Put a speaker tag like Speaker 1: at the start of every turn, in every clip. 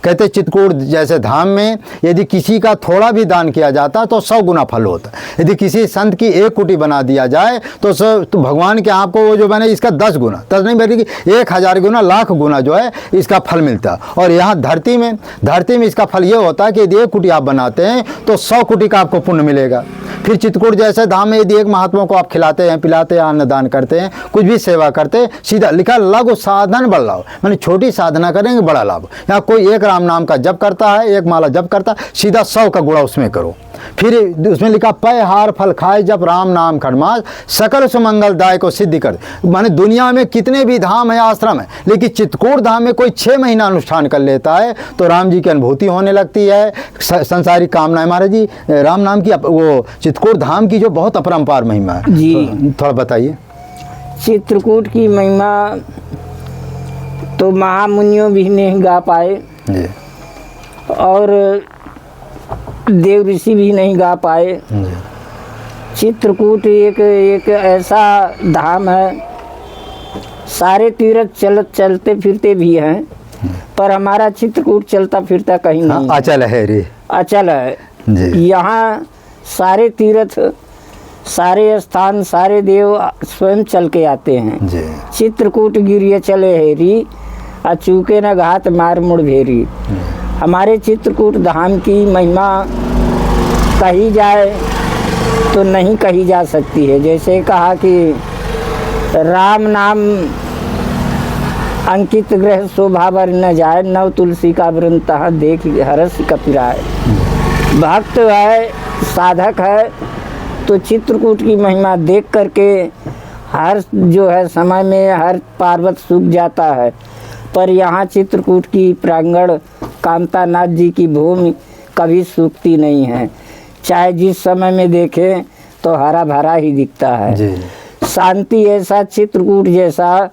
Speaker 1: कहते चित्रकूट जैसे धाम में यदि किसी का थोड़ा भी दान किया जाता तो 100 गुना फल होता। यदि किसी संत की एक कुटी बना दिया जाए तो भगवान के आपको वो जो बने इसका 10 गुना, 10 नहीं बल्कि 1000 गुना, लाख गुना जो है इसका फल मिलता। और यहाँ धरती में इसका फल ये होता है कि यदि एक कुटी आप बनाते हैं तो 100 कुटी का आपको पुण्य मिलेगा। फिर चित्रकूट जैसे धाम में यदि एक महात्मा को आप खिलाते हैं, पिलाते हैं, अन्नदान करते हैं, कुछ भी सेवा करते हैं, सीधा लिखा लघु साधन बड़ लाभ, मैंने छोटी साधना करेंगे बड़ा लाभ। यहाँ कोई एक राम नाम का जप करता है, एक माला जप करता है, सीधा 100 का गुणा उसमें करो। फिर उसमें लिखा पय हार फल खाए जब राम नाम खड़मास सकल सुमंगलदाय को सिद्धि कर। माने दुनिया में कितने भी धाम है, आश्रम है, लेकिन चित्रकूट धाम में कोई 6 महीना अनुष्ठान कर लेता है तो राम जी की अनुभूति होने लगती है, संसारिक कामनाएं। महाराज जी राम नाम की वो चित्रकूट धाम की जो बहुत अपरंपार महिमा है जी, थोड़ा बताइए।
Speaker 2: चित्रकूट की महिमा तो महामुनियों भी नहीं गा पाए
Speaker 1: जी,
Speaker 2: और देव ऋषि भी नहीं गा पाए। चित्रकूट एक ऐसा धाम है, सारे तीर्थ चलते फिरते भी हैं, पर हमारा चित्रकूट चलता फिरता कहीं नहीं।
Speaker 1: अचल है रे,
Speaker 2: अचल है जी। यहाँ सारे तीर्थ, सारे स्थान, सारे देव स्वयं चल के आते हैं जी। चित्रकूट गिरिए चले हेरी, अचूके न घात मार मुड़ भेरी। हमारे चित्रकूट धाम की महिमा कही जाए तो नहीं कही जा सकती है। जैसे कहा कि राम नाम अंकित ग्रह शोभा बर न जाए, नव तुलसी का वृंत देख हरस कपिराए। भक्त है, साधक है, तो चित्रकूट की महिमा देख करके हर जो है समय में हर पर्वत सूख जाता है। पर यहाँ चित्रकूट की प्रांगण कामतानाथ जी की भूमि कभी सूखती नहीं है, चाहे जिस समय में देखें तो हरा भरा ही दिखता है जी। शांति ऐसा चित्रकूट जैसा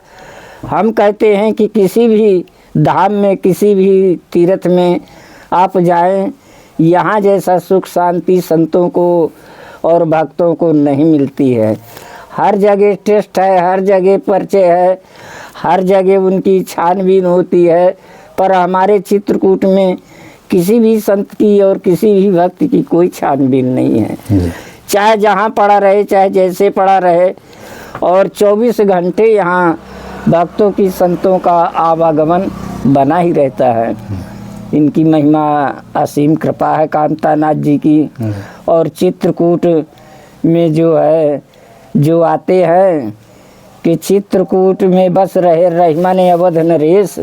Speaker 2: हम कहते हैं कि किसी भी धाम में, किसी भी तीर्थ में आप जाएं, यहाँ जैसा सुख शांति संतों को और भक्तों को नहीं मिलती है। हर जगह टेस्ट है, हर जगह पर्चे है, हर जगह उनकी छानबीन होती है, पर हमारे चित्रकूट में किसी भी संत की और किसी भी भक्त की कोई छानबीन नहीं है। चाहे जहाँ पड़ा रहे, चाहे जैसे पड़ा रहे, और 24 घंटे यहाँ भक्तों की, संतों का आवागमन बना ही रहता है। इनकी महिमा असीम कृपा है कामतानाथ जी की। और चित्रकूट में जो है, जो आते हैं कि चित्रकूट में बस रहे रहीमन अवध नरेश,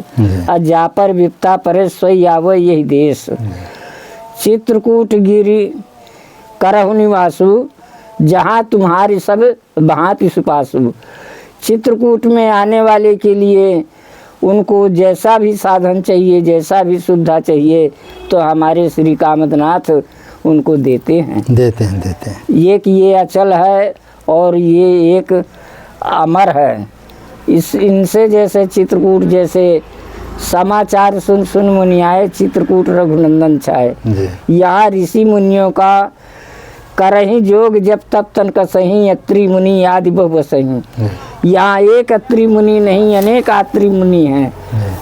Speaker 2: जा पर विपता परे सोई आवो यही देश। चित्रकूट गिरी करहु निवासु, जहाँ तुम्हारी सब भांति सुपासु। चित्रकूट में आने वाले के लिए उनको जैसा भी साधन चाहिए, जैसा भी सुविधा चाहिए, तो हमारे श्री कामतनाथ उनको देते हैं। ये कि ये अचल है और ये एक अमर है। इनसे जैसे चित्रकूट जैसे समाचार सुन सुन मुनियाए, चित्रकूट रघुनंदन छाए। यहाँ ऋषि मुनियों का करही जोग जब तब तन कसही, अत्रि मुनि आदि बहुवसही। यहाँ एक अत्रि मुनि नहीं, अनेक आत्रि मुनि हैं,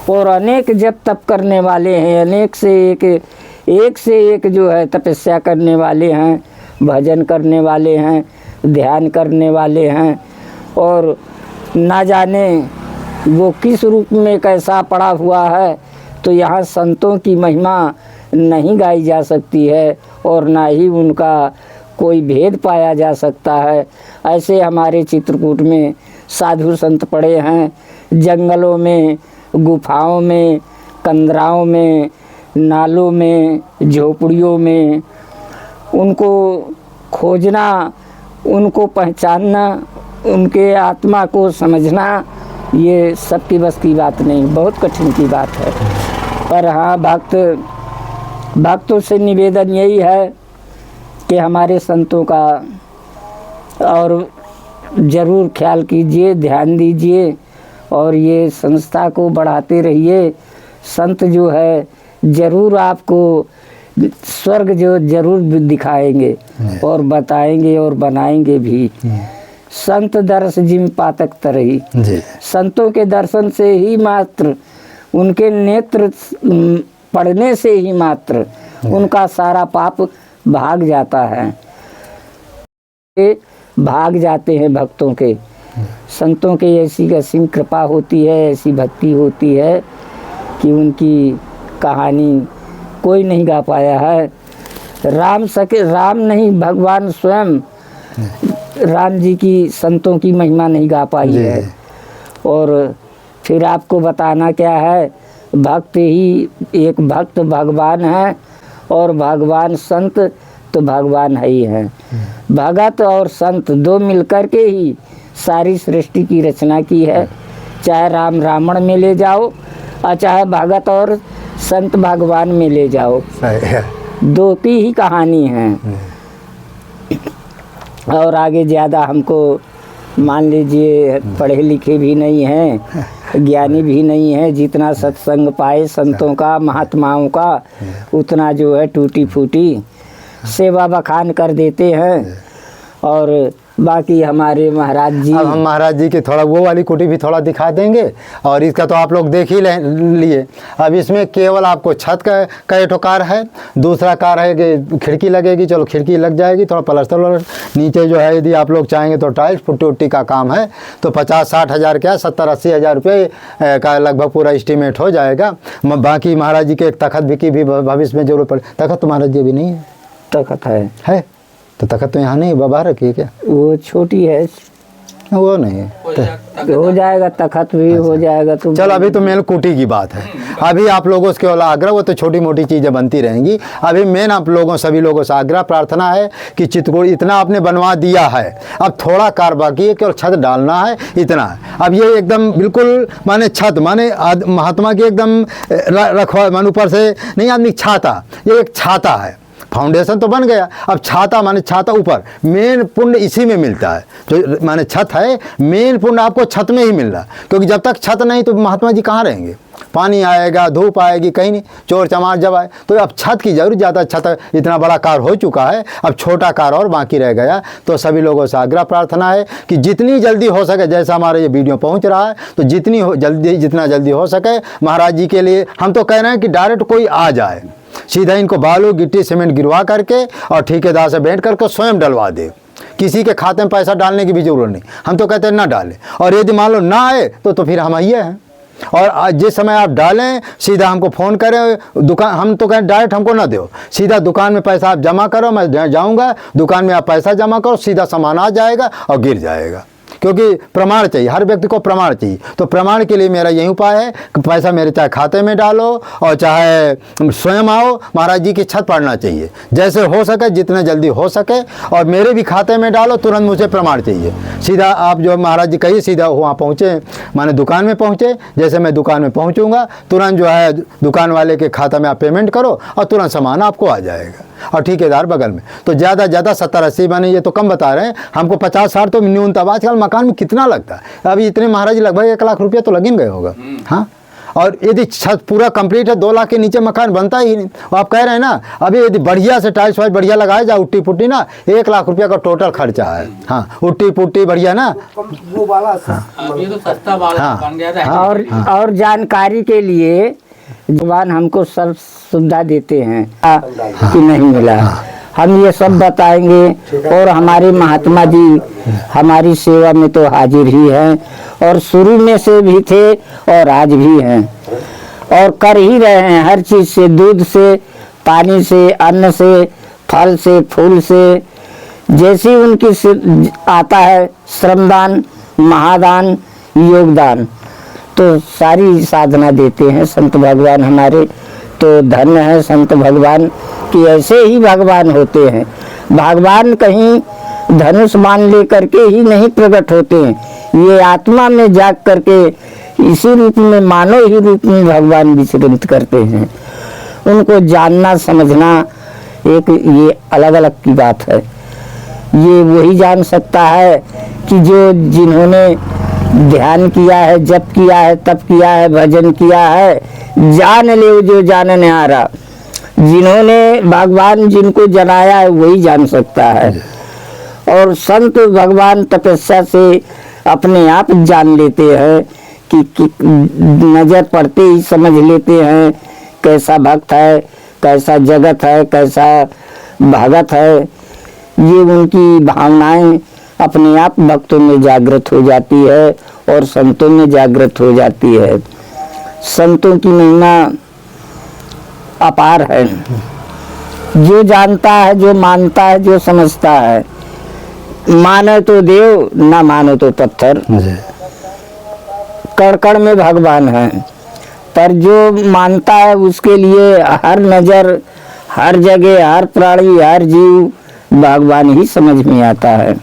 Speaker 2: और अनेक जब तप करने वाले हैं, अनेक से एक जो है तपस्या करने वाले हैं, भजन करने वाले हैं, ध्यान करने वाले हैं, और ना जाने वो किस रूप में कैसा पड़ा हुआ है। तो यहाँ संतों की महिमा नहीं गाई जा सकती है और ना ही उनका कोई भेद पाया जा सकता है। ऐसे हमारे चित्रकूट में साधु संत पड़े हैं, जंगलों में, गुफाओं में, कंदराओं में, नालों में, झोपड़ियों में। उनको खोजना, उनको पहचानना, उनके आत्मा को समझना, ये सबकी बस की बात नहीं, बहुत कठिन की बात है। पर हाँ, भक्तों से निवेदन यही है कि हमारे संतों का और ज़रूर ख्याल कीजिए, ध्यान दीजिए, और ये संस्था को बढ़ाते रहिए। संत जो है ज़रूर आपको स्वर्ग जो ज़रूर दिखाएंगे और बताएंगे और बनाएंगे भी। संत दर्श जिम पातक तरही, संतों के दर्शन से ही मात्र, उनके नेत्र पढ़ने से ही मात्र उनका सारा पाप भाग जाता है। भाग जाते हैं भक्तों के, संतों के ऐसी असीम कृपा होती है, ऐसी भक्ति होती है कि उनकी कहानी कोई नहीं गा पाया है। राम नहीं, भगवान स्वयं राम जी की संतों की महिमा नहीं गा पाई है। और फिर आपको बताना क्या है, भक्त ही एक भक्त भगवान है और भगवान संत तो भगवान है ही है। भगत और संत दो मिलकर के ही सारी सृष्टि की रचना की है। चाहे राम रावण में ले जाओ और चाहे भगत और संत भगवान में ले जाओ, दो की ही कहानी है। और आगे ज़्यादा हमको मान लीजिए पढ़े लिखे भी नहीं हैं, ज्ञानी भी नहीं है, जितना सत्संग पाए संतों का महात्माओं का उतना जो है टूटी फूटी सेवा बखान कर देते हैं। और बाकी हमारे महाराज जी,
Speaker 1: अब हम महाराज जी की थोड़ा वो वाली कुटी भी थोड़ा दिखा देंगे। और इसका तो आप लोग देख ही लिए। अब इसमें केवल आपको छत का एक कार है, दूसरा कार है कि खिड़की लगेगी, चलो खिड़की लग जाएगी, थोड़ा प्लास्टर नीचे जो है यदि आप लोग चाहेंगे तो टाइल्स पुट्टी उट्टी का काम है तो 50-60 हज़ार क्या 70-80 हज़ार रुपये का लगभग पूरा एस्टीमेट हो जाएगा। बाकी महाराज जी के एक तखत भी भविष्य में जरूरत पड़े। तखत तो महाराज जी अभी नहीं है?
Speaker 2: तखत है
Speaker 1: तो तखत तो यहाँ नहीं बाबा रखी है क्या?
Speaker 2: वो छोटी है,
Speaker 1: वो नहीं है,
Speaker 2: हो जाएगा तखत भी हो जाएगा। तो
Speaker 1: चलो अभी तो मेन कुटी की बात है। अभी आप लोगों से केवल आग्रह, वो तो छोटी मोटी चीज़ें बनती रहेंगी। अभी मेन आप लोगों सभी लोगों से आग्रह प्रार्थना है कि चित्रकूट इतना आपने बनवा दिया है, अब थोड़ा कार बाकी है, केवल छत डालना है, इतना है। अब ये एकदम बिल्कुल माने छत माने महात्मा की एकदम रखवा माने ऊपर से नहीं आदमी छाता, ये एक छाता है। फाउंडेशन तो बन गया, अब छाता माने छाता ऊपर, मेन पुण्य इसी में मिलता है। जो माने छत है, मेन पुण्य आपको छत में ही मिल रहा है। क्योंकि जब तक छत नहीं तो महात्मा जी कहाँ रहेंगे? पानी आएगा, धूप आएगी, कहीं नहीं, चोर चमार जब आए। तो अब छत की जरूर ज़्यादा, छत इतना बड़ा कार हो चुका है, अब छोटा कार और बाकी रह गया। तो सभी लोगों से आग्रह प्रार्थना है कि जितनी जल्दी हो सके, जैसा हमारा ये वीडियो पहुंच रहा है, तो जितना जल्दी हो सके महाराज जी के लिए हम तो कह रहे हैं कि डायरेक्ट कोई आ जाए, सीधा इनको बालू गिट्टी सीमेंट गिरवा करके और ठेकेदार से बैठ करके स्वयं डलवा दे। किसी के खाते में पैसा डालने की भी जरूरत नहीं। हम तो कहते हैं ना डालें, और यदि मान लो ना आए तो फिर हम आइए हैं। और जिस समय आप डालें सीधा हमको फ़ोन करें, दुकान हम तो कहें डायरेक्ट हमको ना दो, सीधा दुकान में पैसा आप जमा करो, मैं जाऊंगा दुकान में, आप पैसा जमा करो, सीधा सामान आ जाएगा और गिर जाएगा। क्योंकि प्रमाण चाहिए, हर व्यक्ति को प्रमाण चाहिए। तो प्रमाण के लिए मेरा यही उपाय है कि पैसा मेरे चाहे खाते में डालो और चाहे स्वयं आओ, महाराज जी की छत पड़ना चाहिए जैसे हो सके, जितना जल्दी हो सके, और मेरे भी खाते में डालो, तुरंत मुझे प्रमाण चाहिए। सीधा आप जो महाराज जी कहिए सीधा वहाँ पहुँचे, माने दुकान में पहुँचे, जैसे मैं दुकान में पहुँचूँगा तुरंत जो है दुकान वाले के खाता में आप पेमेंट करो और तुरंत सामान आपको आ जाएगा, और ठेकेदार बगल में। तो ज़्यादा 70-80 माने ये तो कम बता रहे हैं, हमको 50-60 तो न्यूनतम। आजकल मकान में कितना लगता है? अभी इतने महाराज लगभग 1 लाख रुपया तो लग गए होगा। हाँ, और यदि छत पूरा कंप्लीट है 2 लाख के नीचे मकान बनता ही नहीं। आप कह रहे हैं ना, अभी यदि बढ़िया से टाइल्स वाइल्स बढ़िया लगाया जाए, उट्टी पुट्टी ना, 1 लाख रुपया का टोटल खर्चा है। हाँ, उट्टी पुट्टी बढ़िया ना,
Speaker 3: वो वाला अभी तो सस्ता वाला बन गया था।
Speaker 2: और जानकारी के लिए भगवान हमको सब सुविधा देते हैं कि नहीं मिला, हम ये सब बताएंगे। और हमारे महात्मा जी हमारी सेवा में तो हाजिर ही हैं, और शुरू में से भी थे और आज भी हैं, और कर ही रहे हैं हर चीज़ से, दूध से, पानी से, अन्न से, फल से, फूल से, जैसी उनकी आता है श्रमदान, महादान, योगदान, तो सारी साधना देते हैं संत भगवान हमारे। तो धन्य है संत भगवान कि ऐसे ही भगवान होते हैं। भगवान कहीं धनुष बाण लेकर के ही नहीं प्रकट होते हैं, ये आत्मा में जाग करके इसी रूप में, मानव ही रूप में भगवान विचरित करते हैं। उनको जानना समझना एक ये अलग अलग की बात है। ये वही जान सकता है कि जिन्होंने ध्यान किया है, जप किया है, तप किया है, भजन किया है, जान ले जो जानने आ रहा। जिन्होंने भगवान जिनको जनाया है वही जान सकता है। और संत भगवान तपस्या से अपने आप जान लेते हैं कि नजर पड़ते ही समझ लेते हैं, कैसा भक्त है, कैसा जगत है, कैसा भगत है, ये उनकी भावनाएं अपने आप भक्तों में जागृत हो जाती है और संतों में जागृत हो जाती है। संतों की महिमा अपार है। जो जानता है, जो मानता है, जो समझता है, माने तो देव, ना माने तो पत्थर, कण कण में भगवान है। पर जो मानता है उसके लिए हर नजर, हर जगह, हर प्राणी, हर जीव भगवान ही समझ में आता है।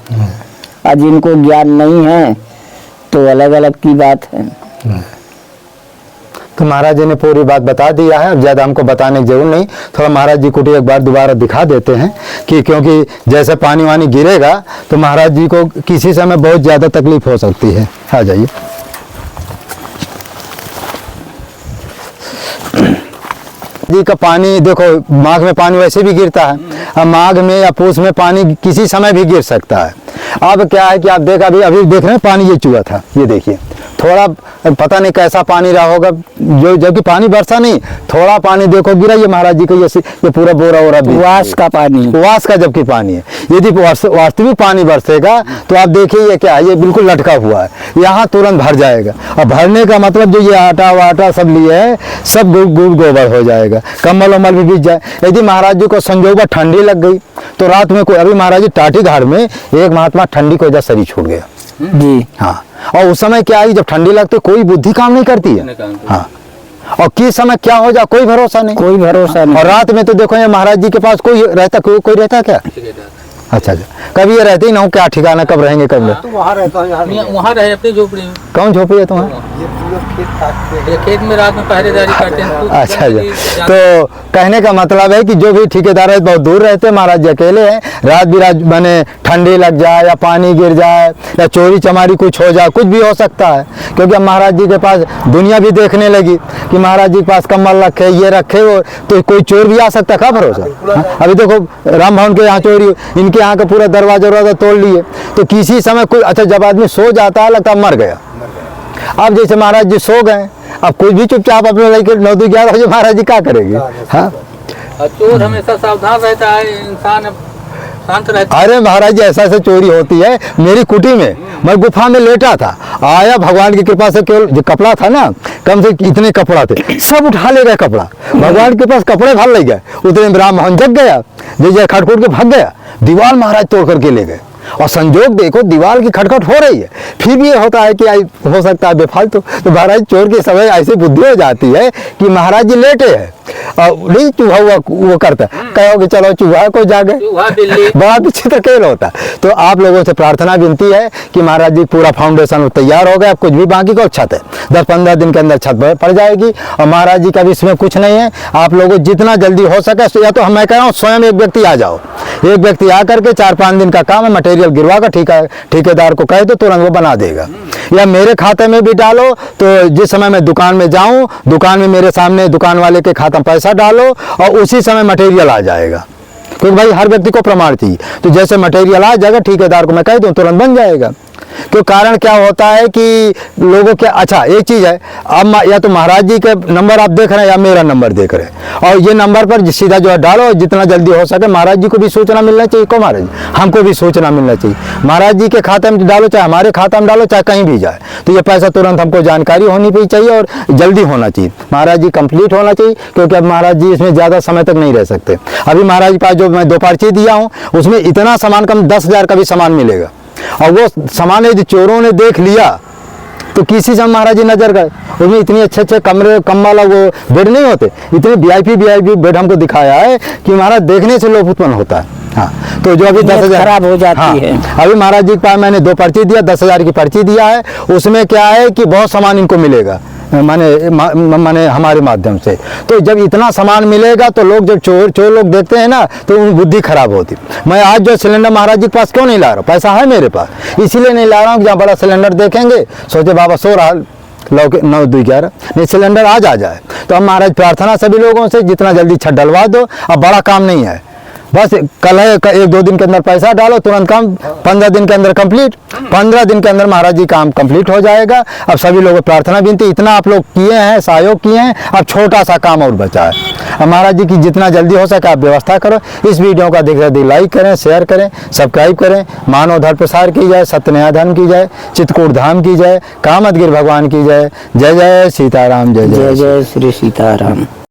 Speaker 2: और जिनको ज्ञान नहीं है तो अलग अलग की बात है।
Speaker 1: तो महाराज जी ने पूरी बात बता दिया है, अब ज़्यादा हमको बताने की जरूरत नहीं। थोड़ा महाराज जी को एक बार दोबारा दिखा देते हैं कि क्योंकि जैसे पानी वानी गिरेगा तो महाराज जी को किसी समय बहुत ज़्यादा तकलीफ हो सकती है। आ जाइए। जी का पानी देखो, माघ में पानी वैसे भी गिरता है, अब माघ में या पूस में पानी किसी समय भी गिर सकता है। अब क्या है कि आप देख अभी देख रहे हैं पानी ये चूहा था, ये देखिए थोड़ा पता नहीं कैसा पानी रहा होगा, जो जबकि पानी बरसा नहीं, थोड़ा पानी देखो गिरा, ये महाराज जी का ये पूरा बोरा वोरा
Speaker 2: वास का पानी,
Speaker 1: वास का जबकि पानी है। यदि वास्तविक पानी बरसेगा तो आप देखिए ये क्या है, ये बिल्कुल लटका हुआ है, यहाँ तुरंत भर जाएगा। और भरने का मतलब जो ये आटा वाटा सब लिए है सब गुड़ गोबर हो जाएगा, कम्बल वम्बल भी भीग जाए। यदि महाराज जी को संजोग ठंडी लग गई तो रात में कोई, अभी महाराज जी टाटी घाट में एक महात्मा ठंडी की वजह शरीर छूट गया
Speaker 2: जी।
Speaker 1: हाँ, और उस समय क्या है जब ठंडी लगती कोई बुद्धि काम नहीं करती है। हाँ, और किस समय क्या हो जाए कोई भरोसा नहीं,
Speaker 2: कोई भरोसा नहीं।
Speaker 1: और रात में तो देखो ये महाराज जी के पास कोई रहता, कोई रहता क्या? अच्छा, कभी ये रहते ही ना हो, क्या ठिकाना कब रहेंगे कब नहीं।
Speaker 3: तो वहाँ रहता हूँ, वहाँ रहे अपनी झोपड़ी में।
Speaker 1: कौन झोपड़ी है तुम्हारा?
Speaker 3: ये खेत में रात में पहरेदारी करते हैं।
Speaker 1: अच्छा, तो कहने का मतलब है कि जो भी ठेकेदार है बहुत दूर रहते हैं, महाराज जी अकेले हैं। रात बिरात बने ठंडी लग जाए या पानी गिर जाए या चोरी चमारी कुछ हो जाए, कुछ भी हो सकता है। क्योंकि अब महाराज जी के पास दुनिया भी देखने लगी कि महाराज जी के पास कम्बल रखे, ये रखे, वो तो कोई चोर भी आ सकता है, क्या भरोसा। अभी देखो राम भवन के यहाँ चोरी, इनके यहाँ का पूरा दरवाजा तोड़ लिए, तो किसी समय कोई, अच्छा जब आदमी सो जाता है लगता है मर गया। अब जैसे महाराज जी सो गए, अब कुछ भी चुपचाप अपने लेकर 9-11 बजे महाराज जी क्या करेंगे। हाँ,
Speaker 3: चोर हमेशा सावधान रहता है, इंसान शांत रहता है।
Speaker 1: अरे महाराज जी ऐसा चोरी होती है। मेरी कुटी में मैं गुफा में लेटा था, आया भगवान की कृपा से, केवल जो कपड़ा था ना, कम से इतने कपड़ा थे, सब उठा ले गए कपड़ा, भगवान के पास कपड़े भर ले गए। उतने में राम मोहन जग गया, जैसे खटखुट के भाग गया, दीवार महाराज तोड़ करके ले गए। और संजोग देखो दीवार की खटखट हो रही है, फिर भी ये होता है कि हो सकता है बेफालतू। तो महाराज चोर के समय ऐसी बुद्धि हो जाती है कि महाराज जी लेटे हैं और नहीं चूहा वो करता है, कहोगे चलो चूहा को जागे, बड़ा विचित्र खेल होता है। तो आप लोगों से प्रार्थना विनती है कि महाराज जी पूरा फाउंडेशन तैयार हो गया, अब कुछ भी बाकी को छत है, 10-15 दिन के अंदर छत पड़ जाएगी। और महाराज जी का भी इसमें कुछ नहीं है, आप लोगों जितना जल्दी हो सके, या तो मैं कह रहा हूँ स्वयं एक व्यक्ति आ जाओ, एक व्यक्ति आकर के 4-5 दिन का काम है, मटेरियल गिरवा कर ठेकेदार को कहे तो तुरंत वो बना देगा। या मेरे खाते में भी डालो, तो जिस समय मैं दुकान में जाऊं, दुकान में मेरे सामने दुकान वाले के खाता में पैसा डालो और उसी समय मटेरियल आ जाएगा। क्योंकि भाई हर व्यक्ति को प्रमाण चाहिए, तो जैसे मटेरियल आ जाएगा ठेकेदार को मैं कह दूं तुरंत बन जाएगा। क्यों कारण क्या होता है कि लोगों के, अच्छा एक चीज़ है, अब या तो महाराज जी के नंबर आप देख रहे हैं या मेरा नंबर देख रहे हैं, और ये नंबर पर सीधा जो है डालो, जितना जल्दी हो सके। महाराज जी को भी सूचना मिलना चाहिए, को महाराज हमको भी सूचना मिलना चाहिए। महाराज जी के खाते में डालो, चाहे हमारे खाता में डालो, चाहे कहीं भी जाए, तो ये पैसा तुरंत हमको जानकारी होनी भी चाहिए और जल्दी होना चाहिए। महाराज जी कंप्लीट होना चाहिए, क्योंकि अब महाराज जी इसमें ज़्यादा समय तक नहीं रह सकते। अभी महाराज के पास जो मैं 2 पर्ची दिया हूँ उसमें इतना सामान कम 10,000 का भी सामान मिलेगा, और वो सामान यदि चोरों ने देख लिया तो किसी समय महाराज जी नजर गए। उसमें इतने अच्छे कमरे, कम वाला वो बेड नहीं होते, इतने वीआईपी बेड हमको दिखाया है कि महाराज देखने से लोभ उत्पन्न होता है। हाँ, तो जो अभी 10,000
Speaker 2: खराब हो जाती
Speaker 1: हाँ,
Speaker 2: है।
Speaker 1: अभी महाराज जी के पास मैंने 2 पर्ची दिया, 10,000 की पर्ची दिया है। उसमें क्या है कि बहुत सामान इनको मिलेगा, माने हमारे माध्यम से। तो जब इतना सामान मिलेगा तो लोग, जब चोर लोग देखते हैं ना, तो उनकी बुद्धि खराब होती। मैं आज जो सिलेंडर महाराज जी के पास क्यों नहीं ला रहा हूँ, पैसा है मेरे पास, इसीलिए नहीं ला रहा हूँ कि जहाँ बड़ा सिलेंडर देखेंगे सोचे बाबा सो रहा 9-2-11 नहीं, सिलेंडर आज आ जाए। तो हम महाराज प्रार्थना सभी लोगों से जितना जल्दी छत डलवा दो। अब बड़ा काम नहीं है, बस कल है एक दो दिन के अंदर पैसा डालो, तुरंत काम 15 दिन के अंदर कंप्लीट। 15 दिन के अंदर महाराज जी काम कंप्लीट हो जाएगा। अब सभी लोगों को प्रार्थना विनती, इतना आप लोग किए हैं, सहयोग किए हैं, अब छोटा सा काम और बचा है। अब महाराज जी की जितना जल्दी हो सके आप व्यवस्था करो। इस वीडियो का देख लाइक करें, शेयर करें, सब्सक्राइब करें। मानव धर्म प्रसार की जाए, सत्य न्याय धर्म की जाए, चित्रकूट धाम की जाए, कामदगिरि भगवान की जाए। जय जय सीताराम, जय
Speaker 2: जय जय श्री सीताराम।